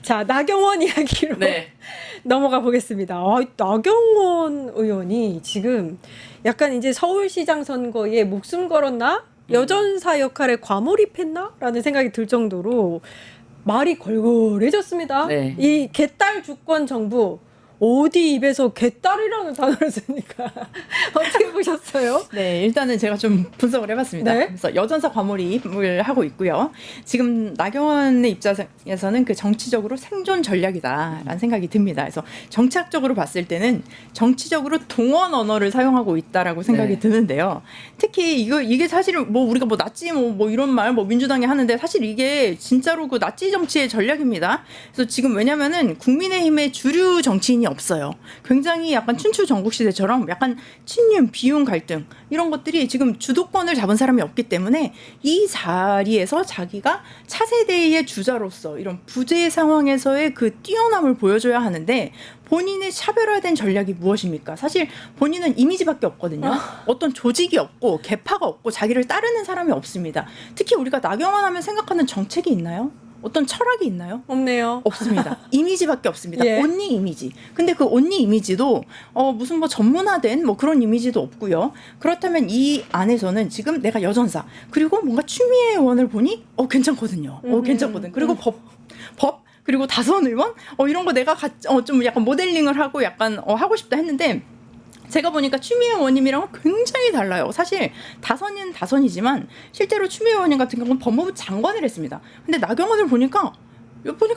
자, 나경원 이야기로 네. 넘어가 보겠습니다. 나경원 의원이 지금 약간 이제 서울시장 선거에 목숨 걸었나? 여전사 역할에 과몰입했나? 라는 생각이 들 정도로 말이 걸걸해졌습니다. 네. 이 개딸 주권 정부, 어디 입에서 개딸이라는 단어를 쓰니까 어떻게 보셨어요? 네, 일단은 제가 좀 분석을 해봤습니다. 네. 그래서 여전사 과몰입을 하고 있고요. 지금 나경원의 입장에서는 그 정치적으로 생존 전략이다라는 생각이 듭니다. 그래서 정착적으로 봤을 때는 정치적으로 동원 언어를 사용하고 있다라고 생각이 네. 드는데요. 특히 이게 사실은 뭐 우리가 뭐 나치 뭐 이런 말 뭐 민주당이 하는데 사실 이게 진짜로 그 나치 정치의 전략입니다. 그래서 지금 왜냐면은 국민의힘의 주류 정치인이 없어요. 굉장히 약간 춘추 전국시대처럼 약간 친윤, 비윤 갈등 이런 것들이 지금 주도권을 잡은 사람이 없기 때문에 이 자리에서 자기가 차세대의 주자로서 이런 부재 상황에서의 그 뛰어남을 보여줘야 하는데 본인의 차별화된 전략이 무엇입니까? 사실 본인은 이미지밖에 없거든요. 어떤 조직이 없고 계파가 없고 자기를 따르는 사람이 없습니다. 특히 우리가 나경원 하면 생각하는 정책이 있나요? 어떤 철학이 있나요? 없네요. 없습니다. 이미지밖에 없습니다. 예. 온리 이미지. 근데 그 온리 이미지도 무슨 뭐 전문화된 뭐 그런 이미지도 없고요. 그렇다면 이 안에서는 지금 내가 여전사 그리고 뭔가 추미애 의원을 보니 괜찮거든요. 괜찮거든. 그리고 법 그리고 다선 의원 이런 거 내가 좀 약간 모델링을 하고 약간 하고 싶다 했는데 제가 보니까 추미애 의원님이랑은 굉장히 달라요. 사실 다선은 다선이지만 실제로 추미애 의원님 같은 경우는 법무부 장관을 했습니다. 근데 나경원을 보니까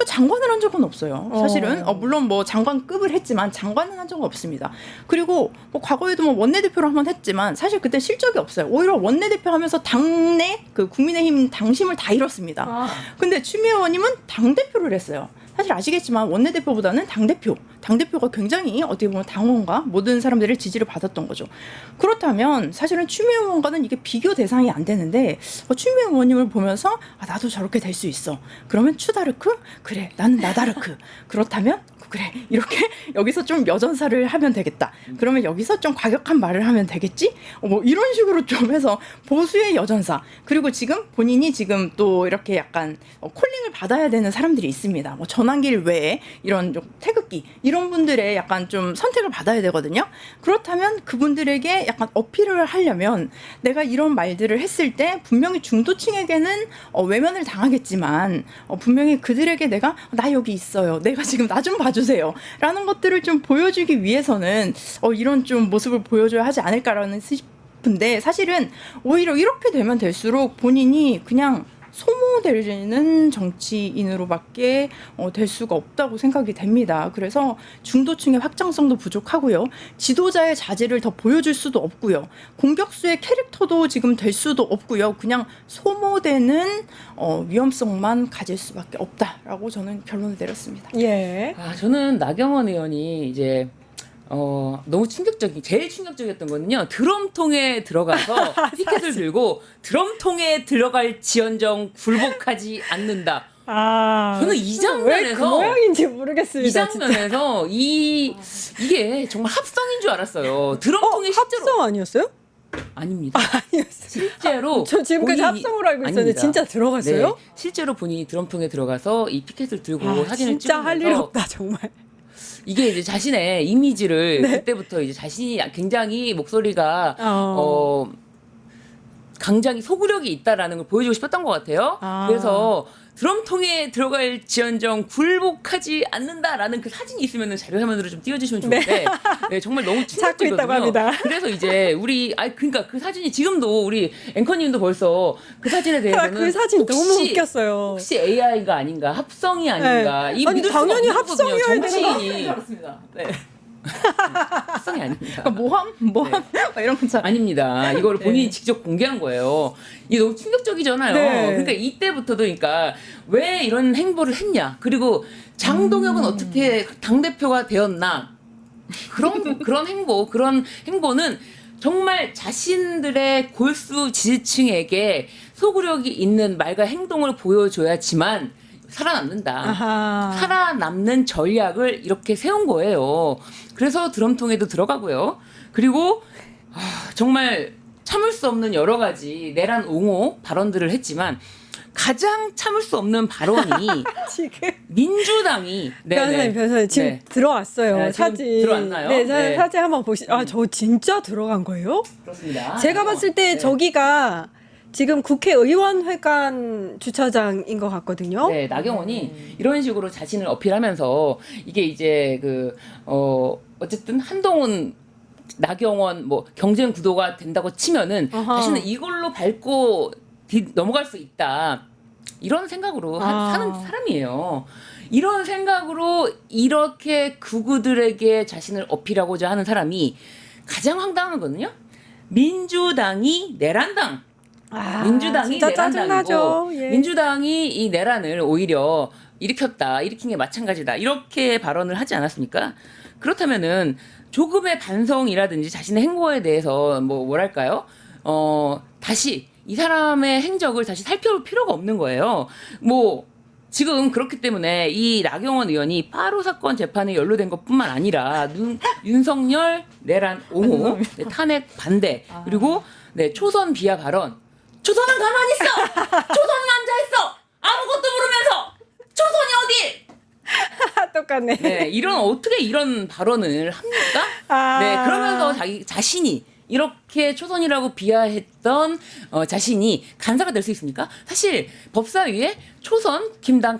장관을 한 적은 없어요. 사실은 물론 뭐 장관급을 했지만 장관은 한 적은 없습니다. 그리고 뭐 과거에도 뭐 원내대표를 한번 했지만 사실 그때 실적이 없어요. 오히려 원내대표 하면서 당내 그 국민의힘 당심을 다 잃었습니다. 근데 추미애 의원님은 당대표를 했어요. 사실 아시겠지만 원내대표보다는 당대표가 굉장히 어떻게 보면 당원과 모든 사람들의 지지를 받았던 거죠. 그렇다면 사실은 추미애 의원과는 이게 비교 대상이 안 되는데 추미애 의원님을 보면서 나도 저렇게 될 수 있어. 그러면 추다르크? 그래, 나는 나다르크. 그렇다면 그래, 이렇게 여기서 좀 여전사를 하면 되겠다. 그러면 여기서 좀 과격한 말을 하면 되겠지? 뭐 이런 식으로 좀 해서 보수의 여전사. 그리고 지금 본인이 지금 또 이렇게 약간 콜링을 받아야 되는 사람들이 있습니다. 뭐 전환길 외에 이런 좀 태극기 이런 분들의 약간 좀 선택을 받아야 되거든요. 그렇다면 그분들에게 약간 어필을 하려면 내가 이런 말들을 했을 때 분명히 중도층에게는 외면을 당하겠지만 분명히 그들에게 내가 나 여기 있어요. 내가 지금 나 좀 봐주세요. 라는 것들을 좀 보여주기 위해서는 이런 좀 모습을 보여줘야 하지 않을까라는 싶은데 사실은 오히려 이렇게 되면 될수록 본인이 그냥 소모되는 정치인으로밖에 될 수가 없다고 생각이 됩니다. 그래서 중도층의 확장성도 부족하고요. 지도자의 자질을 더 보여줄 수도 없고요. 공격수의 캐릭터도 지금 될 수도 없고요. 그냥 소모되는 위험성만 가질 수밖에 없다라고 저는 결론을 내렸습니다. 예. 저는 나경원 의원이 이제 너무 제일 충격적이었던 거는요. 드럼통에 들어가서 피켓을 들고 드럼통에 들어갈 지연정 굴복하지 않는다. 저는 이 장면에서 왜 그 모양인지 모르겠습니다. 이 장면에서 이게 정말 합성인 줄 알았어요. 드럼통에 실제로 합성 아니었어요? 아닙니다. 아니었어요. 실제로 저 지금까지 합성으로 알고 있었는데 아닙니다. 진짜 들어갔어요? 네, 실제로 본인이 드럼통에 들어가서 이 피켓을 들고 사진을 진짜 찍으면서 할 일 없다 정말. 이게 이제 자신의 이미지를 네. 그때부터 이제 자신이 굉장히 목소리가 굉장히 소구력이 있다라는 걸 보여주고 싶었던 것 같아요. 그래서 드럼통에 들어갈 지연정 굴복하지 않는다라는 그 사진이 있으면 자료 화면으로 좀 띄워주시면 좋은데 네, 정말 너무 찾고 있다고 충격적이거든요. 합니다. 그래서 이제 그러니까 그 사진이 지금도 우리 앵커님도 벌써 그 사진에 대해서는 그 사진 너무 웃겼어요. 혹시 AI가 아닌가 합성이 아닌가 네. 이 아니, 믿을 수가 당연히 없는 거거든요. 합성이어야 되는 정치인이 그렇습니다. 네. 합성이 아닙니다. 모함 이런 건 아닙니다. 이거를 본인이 네. 직접 공개한 거예요. 이게 너무 충격적이잖아요. 네. 그러니까 이때부터도 그러니까 왜 이런 행보를 했냐. 그리고 장동혁은 어떻게 당대표가 되었나. 그런 행보는 정말 자신들의 골수 지지층에게 소구력이 있는 말과 행동을 보여줘야지만 살아남는다. 살아남는 전략을 이렇게 세운 거예요. 그래서 드럼통에도 들어가고요. 그리고 정말 참을 수 없는 여러 가지 내란 옹호 발언들을 했지만 가장 참을 수 없는 발언이 지금 민주당이 변호사님 지금 네. 들어왔어요. 네, 지금 사진 들어왔나요? 네, 네. 사진 한번 보시. 저 진짜 들어간 거예요? 그렇습니다. 제가 봤을 때 네. 저기가 지금 국회의원회관 주차장인 것 같거든요. 네, 나경원이 이런 식으로 자신을 어필하면서 이게 이제 어쨌든 한동훈 나경원 뭐 경쟁 구도가 된다고 치면은 어허. 자신은 이걸로 밟고 넘어갈 수 있다. 이런 생각으로 사는 사람이에요. 이런 생각으로 이렇게 극우들에게 자신을 어필하고자 하는 사람이 가장 황당한 거는요. 민주당이 내란당. 민주당이 진짜 내란당이고 짜증나죠. 예. 민주당이 이 내란을 오히려 일으킨 게 마찬가지다. 이렇게 발언을 하지 않았습니까? 그렇다면은 조금의 반성이라든지 자신의 행보에 대해서 뭐랄까요? 다시 이 사람의 행적을 다시 살펴볼 필요가 없는 거예요. 지금 그렇기 때문에 이 나경원 의원이 빠루 사건 재판에 연루된 것뿐만 아니라 윤석열 내란 옹호, 탄핵 반대, 그리고 초선 비하 발언. 초선은 가만히 있어. 초선은 앉아 있어. 아무것도 모르면서 초선이 어디? 똑같네. 네, 어떻게 이런 발언을 합니까? 네, 그러면서 자신이 이렇게 초선이라고 비하했던 자신이 간사가 될 수 있습니까? 사실 법사위에 초선 국힘당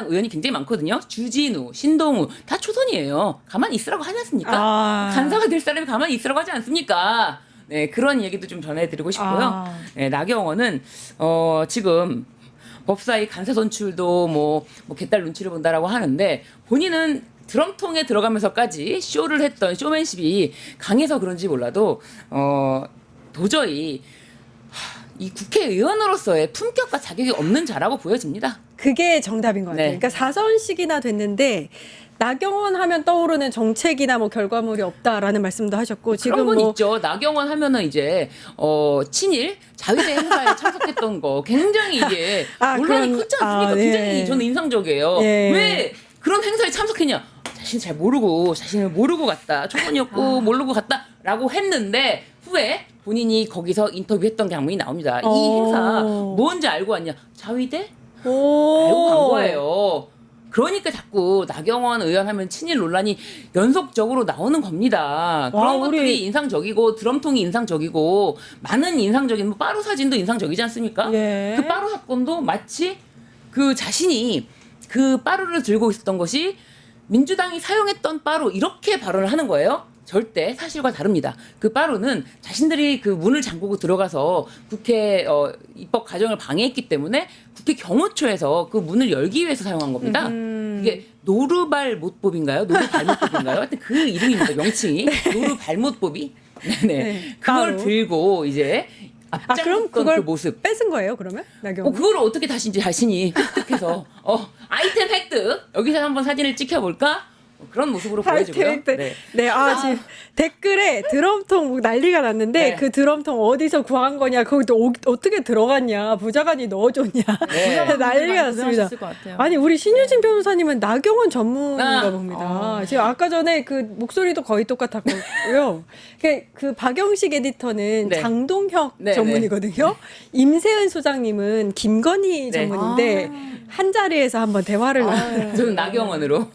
의원이 굉장히 많거든요. 주진우, 신동우 다 초선이에요. 가만히 있으라고 하지 않습니까? 간사가 될 사람이 가만히 있으라고 하지 않습니까? 네, 그런 얘기도 좀 전해드리고 싶고요. 네, 나경원은 지금 법사위 간사 선출도 개딸 눈치를 본다라고 하는데 본인은 드럼통에 들어가면서까지 쇼를 했던 쇼맨십이 강해서 그런지 몰라도 도저히 이 국회의원으로서의 품격과 자격이 없는 자라고 보여집니다. 그게 정답인 것 같아요. 네. 그러니까 4선씩이나 됐는데 나경원 하면 떠오르는 정책이나 결과물이 없다라는 말씀도 하셨고 지금 그런 건 있죠. 나경원 하면은 이제 친일 자위대 행사에 참석했던 거 굉장히 이게 논란이 컸지 않습니까? 굉장히 저는 인상적이에요. 예. 왜 그런 행사에 참석했냐? 자신을 모르고 갔다. 초선이었고 모르고 갔다라고 했는데 후에 본인이 거기서 인터뷰했던 장면이 나옵니다. 이 행사 뭔지 알고 왔냐? 자위대? 알고 간 거예요. 그러니까 자꾸 나경원 의원 하면 친일 논란이 연속적으로 나오는 겁니다. 그런 것들이 인상적이고 드럼통이 인상적이고 많은 인상적인 빠루 사진도 인상적이지 않습니까? 예. 그 빠루 사건도 마치 그 자신이 그 빠루를 들고 있었던 것이 민주당이 사용했던 빠루 이렇게 발언을 하는 거예요. 절대 사실과 다릅니다. 그 빠루는 자신들이 그 문을 잠그고 들어가서 국회 입법 과정을 방해했기 때문에 국회 경호처에서 그 문을 열기 위해서 사용한 겁니다. 이게 노루발못법인가요? 노루발못법인가요? 하여튼 그 이름입니다. 명칭이 노루발못법이. 네네. 그걸 들고 이제 그럼 앞장섰던 그걸 그 모습. 뺏은 거예요, 그러면? 나경원. 그걸 어떻게 다시 이제 자신이 획득해서 아이템 획득. 여기서 한번 사진을 찍혀볼까? 그런 모습으로 보여주고요. 네, 지금 댓글에 드럼통 난리가 났는데 그 드럼통 어디서 구한 거냐, 거기 또 어떻게 들어갔냐, 부자관이 넣어줬냐, 난리가 났습니다. 아니 우리 신유진 변호사님은 나경원 전문인가 봅니다. 지금 아까 전에 그 목소리도 거의 똑같았고요. 그 박영식 에디터는 장동혁 전문이거든요. 임세은 소장님은 김건희 전문인데 한 자리에서 한번 대화를 저는 나경원으로.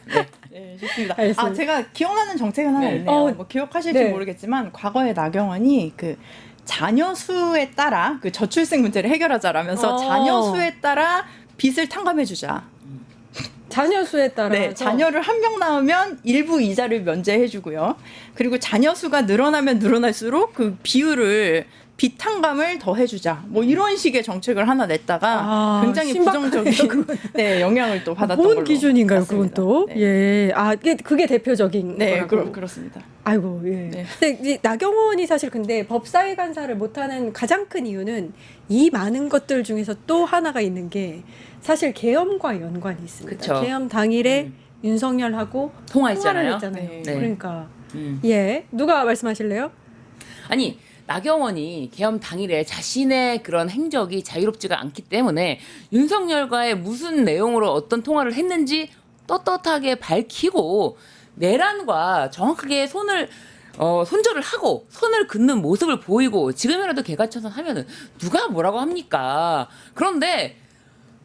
네, 좋습니다. 알겠습니다. 제가 기억나는 정책은 하나 있네요. 기억하실지 모르겠지만 과거에 나경원이 그 자녀 수에 따라 그 저출생 문제를 해결하자라면서 자녀 수에 따라 빚을 탕감해주자. 자녀 수에 따라. 네, 자녀를 한 명 낳으면 일부 이자를 면제해주고요. 그리고 자녀 수가 늘어나면 늘어날수록 그 비율을 빚 탕감을 더 해주자. 이런 식의 정책을 하나 냈다가 굉장히 부정적인 영향을 또 받았던 걸로. 뭔 기준인가요, 봤습니다. 그건 또? 네. 그게 대표적인 거라고. 그렇습니다. 아이고, 예. 네. 근데 나경원이 사실 근데 법사위 간사를 못하는 가장 큰 이유는 이 많은 것들 중에서 또 하나가 있는 게 사실 계엄과 연관이 있습니다. 그쵸. 계엄 당일에 윤석열하고 통화했잖아요. 통화를 했잖아요. 네. 그러니까 누가 말씀하실래요? 아니 나경원이 계엄 당일에 자신의 그런 행적이 자유롭지가 않기 때문에 윤석열과의 무슨 내용으로 어떤 통화를 했는지 떳떳하게 밝히고 내란과 정확하게 손을 손절을 하고 선을 긋는 모습을 보이고 지금이라도 개가천선 하면은 누가 뭐라고 합니까? 그런데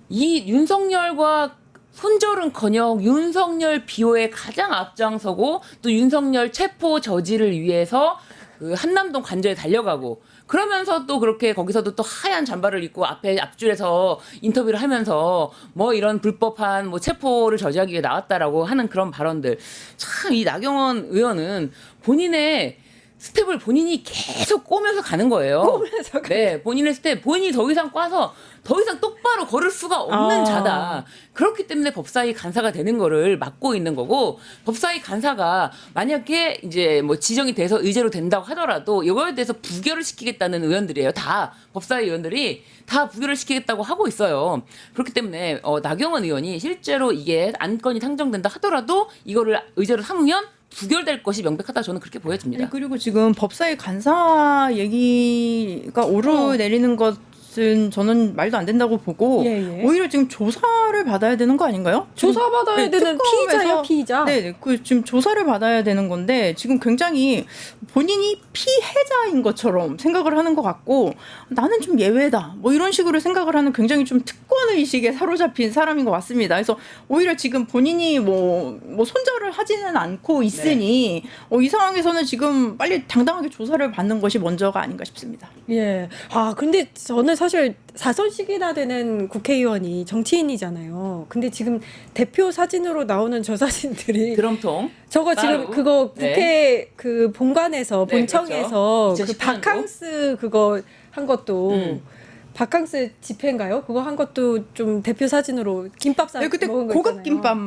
이 윤석열과 손절은커녕 윤석열 비호에 가장 앞장서고 또 윤석열 체포 저지를 위해서 그 한남동 관저에 달려가고 그러면서 또 그렇게 거기서도 또 하얀 잠바를 입고 앞줄에서 인터뷰를 하면서 뭐 이런 불법한 뭐 체포를 저지하기 위해 나왔다라고 하는 그런 발언들. 참 이 나경원 의원은 본인의 스텝을 본인이 계속 꼬면서 가는 거예요. 꼬면서 네, 본인의 스텝, 본인이 더 이상 꽈서 더 이상 똑바로 걸을 수가 없는 자다. 그렇기 때문에 법사위 간사가 되는 거를 막고 있는 거고, 법사위 간사가 만약에 이제 뭐 지정이 돼서 의제로 된다고 하더라도 이거에 대해서 부결을 시키겠다는 의원들이에요. 다 법사위 의원들이 다 부결을 시키겠다고 하고 있어요. 그렇기 때문에 나경원 의원이 실제로 이게 안건이 상정된다 하더라도 이거를 의제로 삼으면 부결될 것이 명백하다 저는 그렇게 보여집니다. 아니, 그리고 지금 법사위 간사 얘기가 오르내리는 것은 저는 말도 안 된다고 보고 오히려 지금 조사를 받아야 되는 거 아닌가요? 조사받아야 되는 피의자예요, 피의자. 네, 그 지금 조사를 받아야 되는 건데 지금 굉장히 본인이 피해자인 것처럼 생각을 하는 것 같고 나는 좀 예외다 뭐 이런 식으로 생각을 하는 굉장히 좀 특권 의식에 사로잡힌 사람인 것 같습니다. 그래서 오히려 지금 본인이 뭐 손절을 하지는 않고 있으니 이 상황에서는 지금 빨리 당당하게 조사를 받는 것이 먼저가 아닌가 싶습니다. 예. 아, 근데 저는 사실 4선씩이나 되는 국회의원이 정치인이잖아요. 근데 지금 대표 사진으로 나오는 저 사진들이 드럼통. 저거 지금 따로. 그거 국회 그 본관에서 네, 본청에서 그렇죠. 그 바캉스 그거 한 것도 바캉스 집회인가요? 그거 한 것도 좀 대표 사진으로 김밥 사 그때 먹은 거 고급 있잖아요. 김밥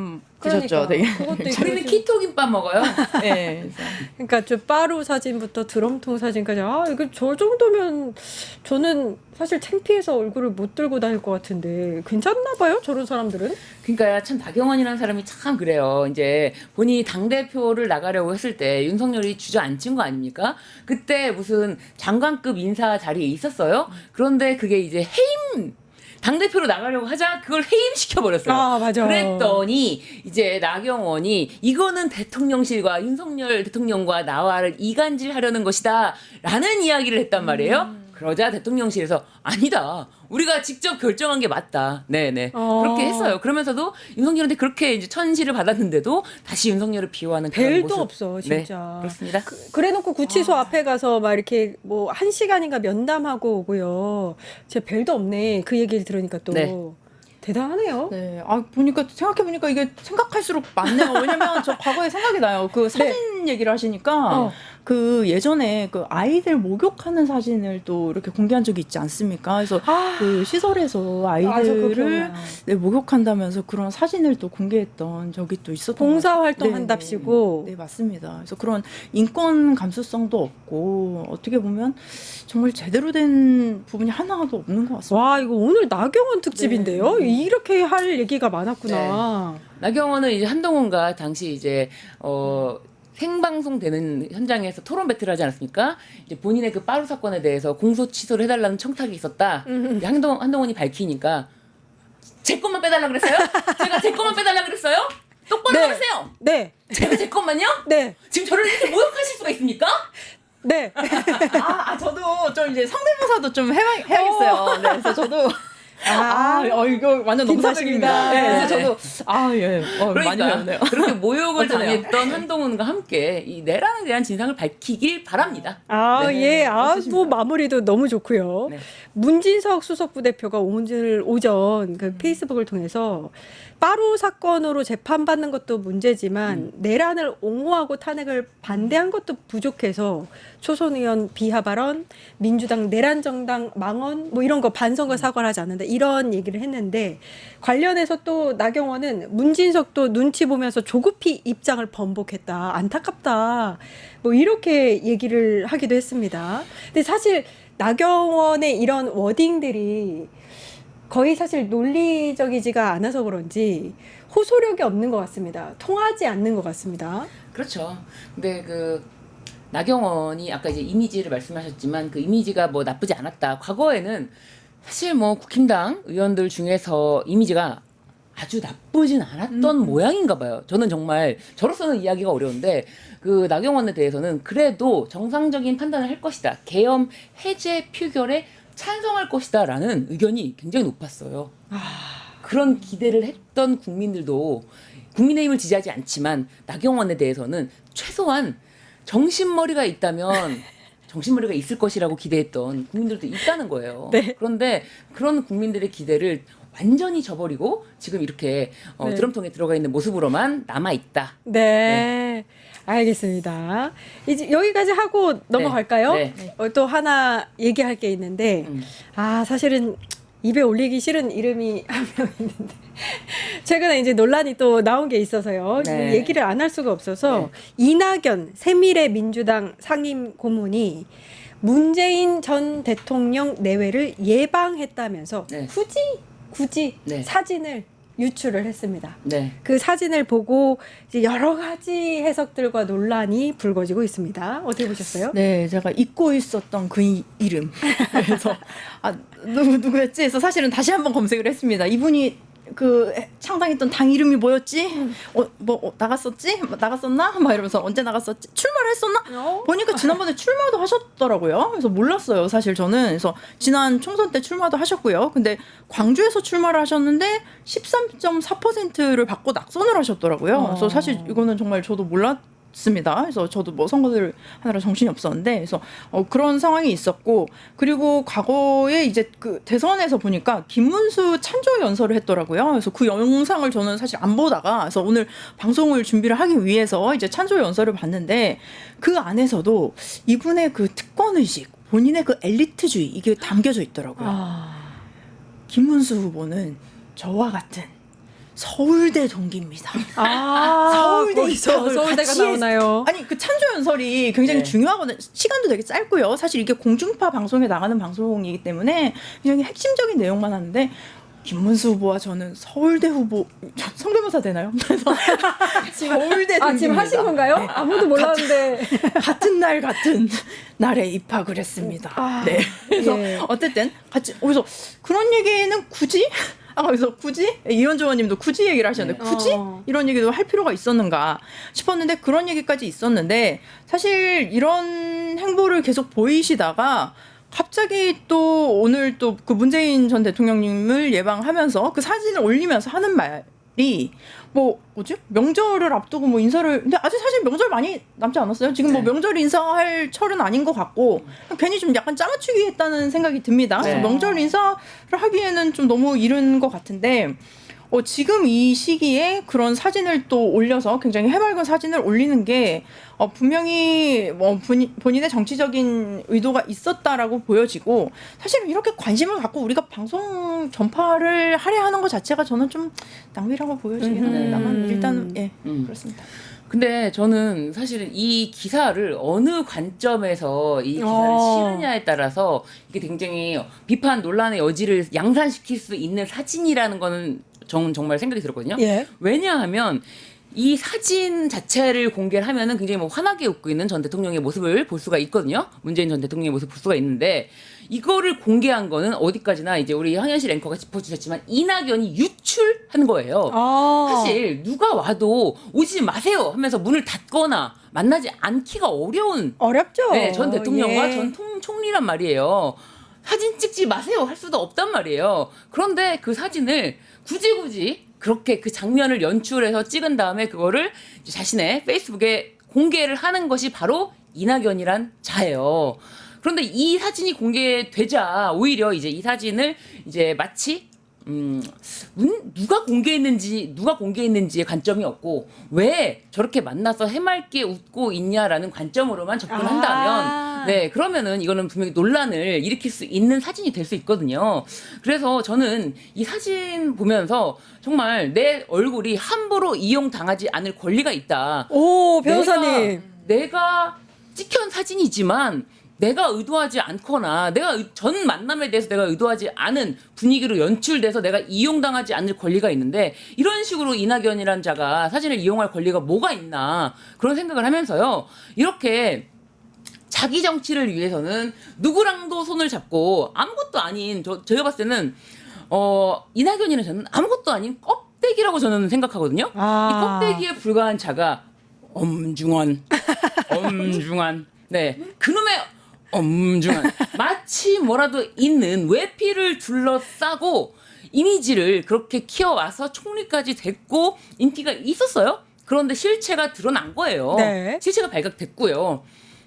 드셨죠? 그러니까. 네. 그것도 있고 우리는 좀- 키토 김밥 먹어요. 네. 그러니까 저 빠루 사진부터 드럼통 사진까지 이거 저 정도면 저는 사실 창피해서 얼굴을 못 들고 다닐 것 같은데 괜찮나 봐요 저런 사람들은. 그러니까 참 나경원이라는 사람이 참 그래요. 이제 본인이 당 대표를 나가려고 했을 때 윤석열이 주저앉힌 거 아닙니까? 그때 무슨 장관급 인사 자리에 있었어요. 그런데 그게 이제 해임. 당대표로 나가려고 하자 그걸 해임시켜버렸어요. 아, 맞아. 그랬더니 이제 나경원이 이거는 대통령실과 윤석열 대통령과 나와를 이간질하려는 것이다 라는 이야기를 했단 말이에요. 그러자 대통령실에서 아니다. 우리가 직접 결정한 게 맞다. 네네. 그렇게 했어요. 그러면서도 윤석열한테 그렇게 이제 천시를 받았는데도 다시 윤석열을 비호하는 그런 벨도 모습. 없어 진짜. 네, 그렇습니다. 그래놓고 구치소 앞에 가서 막 이렇게 뭐 1시간인가 면담하고 오고요. 진짜 벨도 없네. 그 얘기를 들으니까 또 네. 대단하네요. 네, 보니까 생각해보니까 이게 생각할수록 많네요. 왜냐면 저 과거에 생각이 나요. 그 사진 얘기를 하시니까 그 예전에 그 아이들 목욕하는 사진을 또 이렇게 공개한 적이 있지 않습니까? 그래서 그 시설에서 아이들을 목욕한다면서 그런 사진을 또 공개했던 적이 또 있었던 봉사활동 한답시고. 네, 맞습니다. 그래서 그런 인권 감수성도 없고 어떻게 보면 정말 제대로 된 부분이 하나도 없는 것 같습니다. 와 이거 오늘 나경원 특집인데요. 이렇게 할 얘기가 많았구나. 나경원은 이제 한동훈과 당시 이제 생방송 되는 현장에서 토론 배틀을 하지 않았습니까? 이제 본인의 그 빠루 사건에 대해서 공소 취소를 해달라는 청탁이 있었다. 이제 한동훈이 밝히니까 제 것만 빼달라 그랬어요? 제가 제 것만 빼달라 그랬어요? 똑바로 하세요. 네. 제가 제 것만요? 네. 지금 저를 이렇게 모욕하실 수가 있습니까? 네. 저도 좀 이제 성대모사도 좀 해야겠어요. 네, 그래서 저도 이거 완전 넘사벽입니다. 네, 그래서 저도 많이 그러니까 배웠네요. 그렇게 모욕을 어쩌네요. 당했던 한동훈과 함께 이 내란에 대한 진상을 밝히길 바랍니다. 뭐 마무리도 너무 좋고요. 네. 문진석 수석부 대표가 오늘 오전 그 페이스북을 통해서 빠루 사건으로 재판받는 것도 문제지만 내란을 옹호하고 탄핵을 반대한 것도 부족해서 초선 의원 비하 발언, 민주당 내란 정당 망언 뭐 이런 거 반성과 사과를 하지 않는다 이런 얘기를 했는데 관련해서 또 나경원은 문진석도 눈치 보면서 조급히 입장을 번복했다. 안타깝다. 뭐 이렇게 얘기를 하기도 했습니다. 근데 사실 나경원의 이런 워딩들이 거의 사실 논리적이지가 않아서 그런지 호소력이 없는 것 같습니다. 통하지 않는 것 같습니다. 그렇죠. 근데 그 나경원이 아까 이제 이미지를 말씀하셨지만 그 이미지가 뭐 나쁘지 않았다. 과거에는 사실 뭐 국힘당 의원들 중에서 이미지가 아주 나쁘진 않았던 모양인가 봐요. 저는 정말 저로서는 이야기가 어려운데 그 나경원에 대해서는 그래도 정상적인 판단을 할 것이다. 계엄 해제 표결에 찬성할 것이다라는 의견이 굉장히 높았어요. 그런 기대를 했던 국민들도 국민의힘을 지지하지 않지만 나경원에 대해서는 최소한 정신머리가 있다면 정신머리가 있을 것이라고 기대했던 국민들도 있다는 거예요. 네. 그런데 그런 국민들의 기대를 완전히 저버리고 지금 이렇게 네. 드럼통에 들어가 있는 모습으로만 남아있다. 네. 알겠습니다. 이제 여기까지 하고 넘어갈까요? 네. 또 하나 얘기할 게 있는데, 사실은 입에 올리기 싫은 이름이 한 명 있는데, 최근에 이제 논란이 또 나온 게 있어서요. 네. 얘기를 안 할 수가 없어서, 이낙연 새미래민주당 상임 고문이 문재인 전 대통령 내외를 예방했다면서 네. 굳이 네. 사진을 유출을 했습니다. 네. 그 사진을 보고 이제 여러 가지 해석들과 논란이 불거지고 있습니다. 어떻게 보셨어요? 네, 제가 잊고 있었던 그 이름. 그래서 누구였지? 해서 사실은 다시 한번 검색을 했습니다. 이분이 그 창당했던 당 이름이 뭐였지? 나갔었지? 나갔었나? 막 이러면서 언제 나갔었지? 출마를 했었나? 보니까 지난번에 출마도 하셨더라고요. 그래서 몰랐어요, 사실 저는. 그래서 지난 총선 때 출마도 하셨고요. 근데 광주에서 출마를 하셨는데 13.4%를 받고 낙선을 하셨더라고요. 그래서 사실 이거는 정말 저도 몰랐습니다. 그래서 저도 뭐 선거를 하느라 정신이 없었는데, 그래서 그런 상황이 있었고, 그리고 과거에 이제 그 대선에서 보니까 김문수 찬조 연설을 했더라고요. 그래서 그 영상을 저는 사실 안 보다가, 그래서 오늘 방송을 준비를 하기 위해서 이제 찬조 연설을 봤는데, 그 안에서도 이분의 그 특권 의식, 본인의 그 엘리트주의 이게 담겨져 있더라고요. 김문수 후보는 저와 같은 서울대 동기입니다. 서울대가 나오나요? 아니 그 찬조 연설이 굉장히 네. 중요하거든요. 시간도 되게 짧고요. 사실 이게 공중파 방송에 나가는 방송이기 때문에 굉장히 핵심적인 내용만 하는데, 김문수 후보와 저는 서울대 후보 성대모사 되나요? 그래서 서울대 동기입니다. 지금 하신 건가요? 네. 아무도 몰랐는데. 같은 날 같은 날에 입학을 했습니다. 네. 그래서 어쨌든 같이 그래서 그런 얘기는 굳이 그래서 굳이 이현주 의원님도 굳이 얘기를 하셨는데, 굳이 이런 얘기도 할 필요가 있었는가 싶었는데, 그런 얘기까지 있었는데, 사실 이런 행보를 계속 보이시다가 갑자기 또 오늘 또 그 문재인 전 대통령님을 예방하면서 그 사진을 올리면서 하는 말이 뭐지? 명절을 앞두고 뭐 인사를, 근데 아직 사실 명절 많이 남지 않았어요. 지금 뭐 명절 인사할 철은 아닌 것 같고, 괜히 좀 약간 짜맞추기 했다는 생각이 듭니다. 네. 명절 인사를 하기에는 좀 너무 이른 것 같은데, 지금 이 시기에 그런 사진을 또 올려서 굉장히 해맑은 사진을 올리는 게 분명히 본인의 정치적인 의도가 있었다라고 보여지고, 사실은 이렇게 관심을 갖고 우리가 방송 전파를 하려 하는 것 자체가 저는 좀 낭비라고 보여지긴 합니다만, 일단은 그렇습니다. 근데 저는 사실은 이 기사를 어느 관점에서 이 기사를 실느냐에 따라서 이게 굉장히 비판 논란의 여지를 양산시킬 수 있는 사진이라는 거는 저는 정말 생각이 들었거든요. 예. 왜냐하면 이 사진 자체를 공개를 하면은 굉장히 뭐 환하게 웃고 있는 전 대통령의 모습을 볼 수가 있거든요. 문재인 전 대통령의 모습을 볼 수가 있는데, 이거를 공개한 거는 어디까지나 이제 우리 황현실 앵커가 짚어주셨지만 이낙연이 유출한 거예요. 사실 누가 와도 오지 마세요 하면서 문을 닫거나 만나지 않기가 어렵죠. 네, 전 대통령과 전 총리란 말이에요. 사진 찍지 마세요 할 수도 없단 말이에요. 그런데 그 사진을 굳이 그렇게 그 장면을 연출해서 찍은 다음에 그거를 이제 자신의 페이스북에 공개를 하는 것이 바로 이낙연이란 자예요. 그런데 이 사진이 공개되자 오히려 이제 이 사진을 이제 마치 누가 공개했는지의 관점이 없고, 왜 저렇게 만나서 해맑게 웃고 있냐라는 관점으로만 접근한다면, 네, 그러면은 이거는 분명히 논란을 일으킬 수 있는 사진이 될 수 있거든요. 그래서 저는 이 사진 보면서 정말 내 얼굴이 함부로 이용당하지 않을 권리가 있다. 오, 변호사님. 내가 찍힌 사진이지만 내가 의도하지 않거나 전 만남에 대해서 내가 의도하지 않은 분위기로 연출돼서 내가 이용당하지 않을 권리가 있는데, 이런 식으로 이낙연이란 자가 사진을 이용할 권리가 뭐가 있나 그런 생각을 하면서요. 이렇게 자기 정치를 위해서는 누구랑도 손을 잡고 아무것도 아닌 제가 봤을 때는 이낙연이는 저는 아무것도 아닌 껍데기라고 저는 생각하거든요. 이 껍데기에 불과한 자가 엄중한 네 그놈의 엄중한 마치 뭐라도 있는 외피를 둘러싸고 이미지를 그렇게 키워와서 총리까지 됐고 인기가 있었어요. 그런데 실체가 드러난 거예요. 네. 실체가 발각됐고요.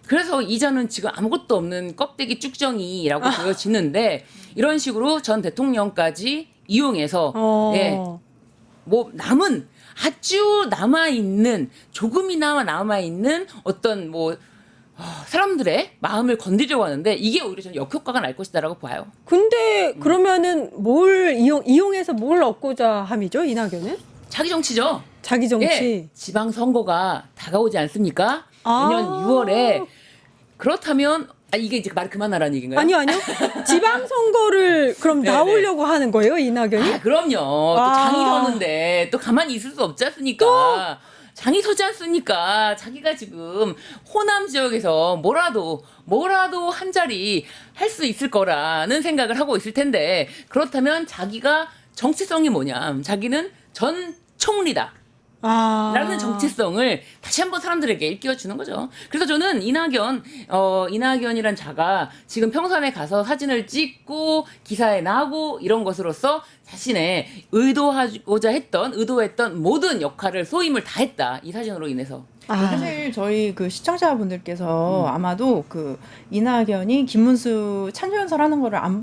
그래서 이자는 지금 아무것도 없는 껍데기 쭉정이라고 보여지는데 이런 식으로 전 대통령까지 이용해서 예, 뭐 남은 아주 남아있는 조금이나마 남아있는 어떤 뭐 사람들의 마음을 건드리려고 하는데 이게 오히려 저는 역효과가 날 것이다라고 봐요. 근데 그러면은 뭘 이용해서 뭘 얻고자 함이죠, 이낙연은? 자기 정치죠. 자기 정치. 예, 지방 선거가 다가오지 않습니까? 내년 6월에 그렇다면 이게 이제 말 그만하라는 얘기인가요? 아니요. 지방선거를 그럼 네네. 나오려고 하는 거예요, 이낙연이? 그럼요. 또 장이 서는데 또 가만히 있을 수 없지 않습니까? 장이 서지 않습니까? 자기가 지금 호남 지역에서 뭐라도 한 자리 할 수 있을 거라는 생각을 하고 있을 텐데 그렇다면 자기가 정체성이 뭐냐? 자기는 전 총리다. 라는 정체성을 다시 한번 사람들에게 일깨워주는 거죠. 그래서 저는 이낙연이란 자가 지금 평산에 가서 사진을 찍고 기사에 나고 이런 것으로서 자신의 의도했던 모든 역할을 소임을 다했다. 이 사진으로 인해서. 사실 저희 그 시청자분들께서 아마도 그 이낙연이 김문수 찬조연설 하는 거를 안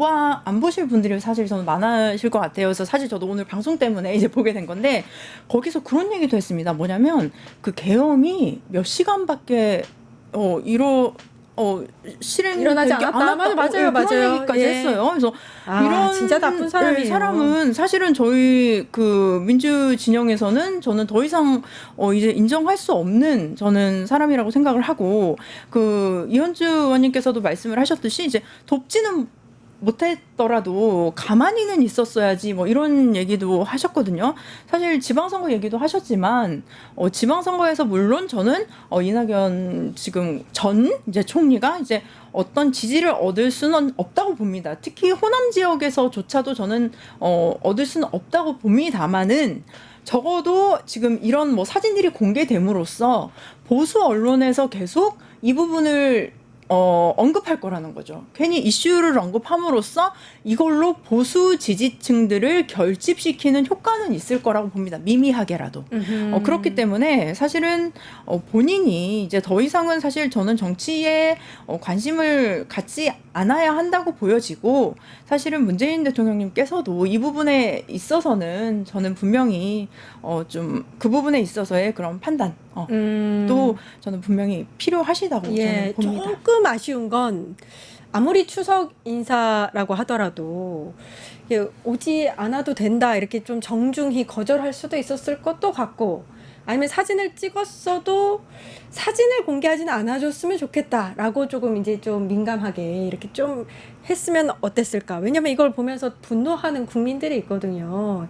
보실 분들이 사실 저는 많으실 것 같아요. 그래서 사실 저도 오늘 방송 때문에 이제 보게 된 건데 거기서 그런 얘기도 했습니다. 뭐냐면 그 계엄이 몇 시간밖에 일어나지 않았다. 맞아요. 그런 얘기까지 했어요. 그래서 이런 진짜 나쁜 사람이에요. 사람은 사실은 저희 그 민주 진영에서는 저는 더 이상 이제 인정할 수 없는 저는 사람이라고 생각을 하고 그 이현주 의원님께서도 말씀을 하셨듯이 이제 돕지는 못했더라도 가만히는 있었어야지 뭐 이런 얘기도 하셨거든요. 사실 지방선거 얘기도 하셨지만 지방선거에서 물론 저는 이낙연 지금 전 이제 총리가 이제 어떤 지지를 얻을 수는 없다고 봅니다. 특히 호남 지역에서조차도 저는 얻을 수는 없다고 봅니다만은 적어도 지금 이런 뭐 사진들이 공개됨으로써 보수 언론에서 계속 이 부분을 언급할 거라는 거죠. 괜히 이슈를 언급함으로써 이걸로 보수 지지층들을 결집시키는 효과는 있을 거라고 봅니다. 미미하게라도. 그렇기 때문에 사실은 본인이 이제 더 이상은 사실 저는 정치에 관심을 갖지 않아야 한다고 보여지고 사실은 문재인 대통령님께서도 이 부분에 있어서는 저는 분명히 좀 그 부분에 있어서의 그런 판단 또 저는 분명히 필요하시다고 저는 봅니다. 조금 아쉬운 건 아무리 추석 인사라고 하더라도 오지 않아도 된다 이렇게 좀 정중히 거절할 수도 있었을 것도 같고 아니면 사진을 찍었어도 사진을 공개하지는 않아줬으면 좋겠다라고 조금 이제 좀 민감하게 이렇게 좀 했으면 어땠을까. 왜냐면 이걸 보면서 분노하는 국민들이 있거든요.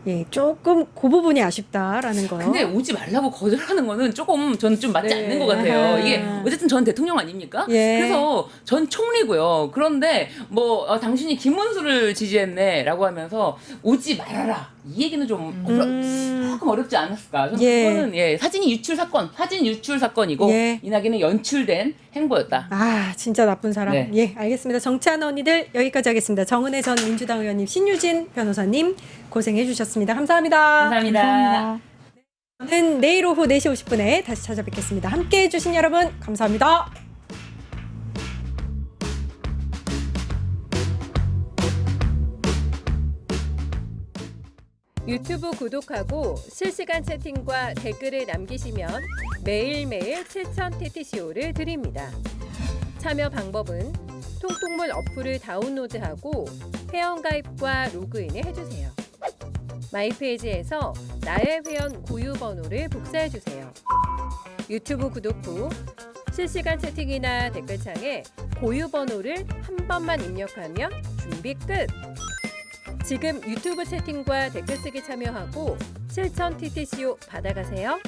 예, 조금 그 부분이 아쉽다라는 거요. 근데 오지 말라고 거절하는 거는 조금 저는 좀 맞지 않는 것 같아요. 이게 어쨌든 전 대통령 아닙니까? 그래서 전 총리고요. 그런데 뭐 당신이 김문수를 지지했네라고 하면서 오지 말아라. 이 얘기는 좀 조금 어렵지 않았을까? 저는 그거는 사진 유출 사건이고 이낙연은 연출된 행보였다. 진짜 나쁜 사람. 예, 알겠습니다. 정치하는 언니들 여기까지 하겠습니다. 정은혜 전 민주당 의원님, 신유진 변호사님 고생해 주셨습니다. 감사합니다. 감사합니다. 저는 내일 오후 4시 50분에 다시 찾아뵙겠습니다. 함께해 주신 여러분 감사합니다. 유튜브 구독하고 실시간 채팅과 댓글을 남기시면 매일매일 7,000TTCO를 드립니다. 참여 방법은 통통물 어플을 다운로드하고 회원가입과 로그인을 해주세요. 마이페이지에서 나의 회원 고유 번호를 복사해주세요. 유튜브 구독 후 실시간 채팅이나 댓글창에 고유 번호를 한 번만 입력하면 준비 끝! 지금 유튜브 채팅과 댓글 쓰기 참여하고 7,000TTCO 받아가세요.